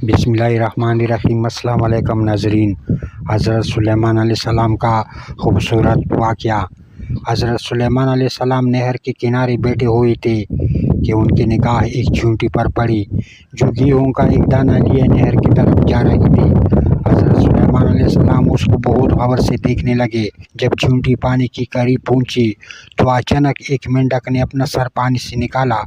بسم اللہ الرحمن الرحیم۔ السلام علیکم ناظرین۔ حضرت سلیمان علیہ السلام کا خوبصورت واقعہ۔ حضرت سلیمان علیہ السلام نہر کے کنارے بیٹھے ہوئے تھے کہ ان کی نگاہ ایک چیونٹی پر پڑی جو گیہوں کا ایک دانہ لیے نہر کی طرف جا رہی تھی۔ حضرت سلیمان علیہ السلام اس کو بہت غور سے دیکھنے لگے۔ جب چیونٹی پانی کے قریب پہنچی تو اچانک ایک مینڈک نے اپنا سر پانی سے نکالا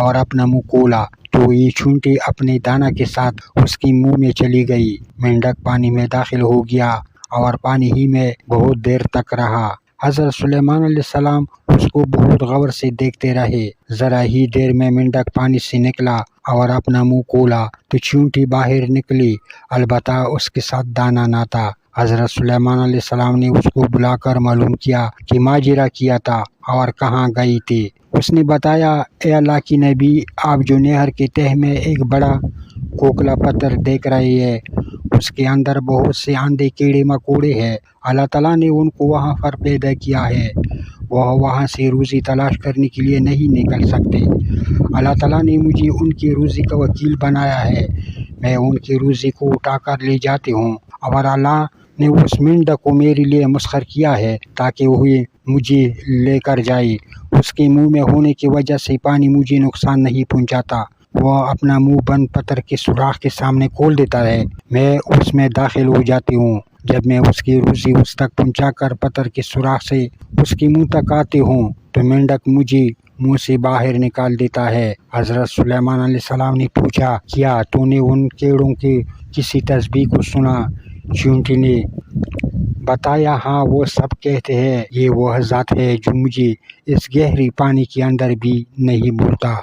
اور اپنا منہ کھولا تو یہ چیونٹی اپنے دانہ کے ساتھ اس کے منہ میں چلی گئی۔ مینڈک پانی میں داخل ہو گیا اور پانی ہی میں بہت دیر تک رہا۔ حضرت سلیمان علیہ السلام اس کو بہت غور سے دیکھتے رہے۔ ذرا ہی دیر میں مینڈک پانی سے نکلا اور اپنا منہ کھولا تو چیونٹی باہر نکلی، البتہ اس کے ساتھ دانہ نہ تھا۔ حضرت سلیمان علیہ السلام نے اس کو بلا کر معلوم کیا کہ ماجرا کیا تھا اور کہاں گئی تھی۔ اس نے بتایا، اے اللہ کی نبی، آپ جو نہر کے تہہ میں ایک بڑا کوکلا پتھر دیکھ رہے ہیں، اس کے اندر بہت سے اندھے کیڑے مکوڑے ہیں۔ اللہ تعالیٰ نے ان کو وہاں پر پیدا کیا ہے، وہ وہاں سے روزی تلاش کرنے کے لیے نہیں نکل سکتے۔ اللہ تعالیٰ نے مجھے ان کی روزی کا وکیل بنایا ہے، میں ان کی روزی کو اٹھا کر لے جاتی ہوں، اور اللہ نے اس مینڈک کو میرے لیے مسخر کیا ہے تاکہ وہ مجھے لے کر جائے۔ اس کے منہ میں ہونے کی وجہ سے پانی مجھے نقصان نہیں پہنچاتا، وہ اپنا منہ بند پتھر کے سوراخ کے سامنے کھول دیتا ہے، میں اس میں داخل ہو جاتی ہوں۔ جب میں اس کی روزی اس تک پہنچا کر پتھر کے سوراخ سے اس کے منہ تک آتی ہوں تو مینڈک مجھے منہ سے باہر نکال دیتا ہے۔ حضرت سلیمان علیہ السلام نے پوچھا، کیا تو نے ان کیڑوں کی کسی تسبیح کو سنا؟ چیونٹی نے بتایا، ہاں، وہ سب کہتے ہیں یہ وہ ذات ہے جو مجھے اس گہری پانی کے اندر بھی نہیں بھولتا۔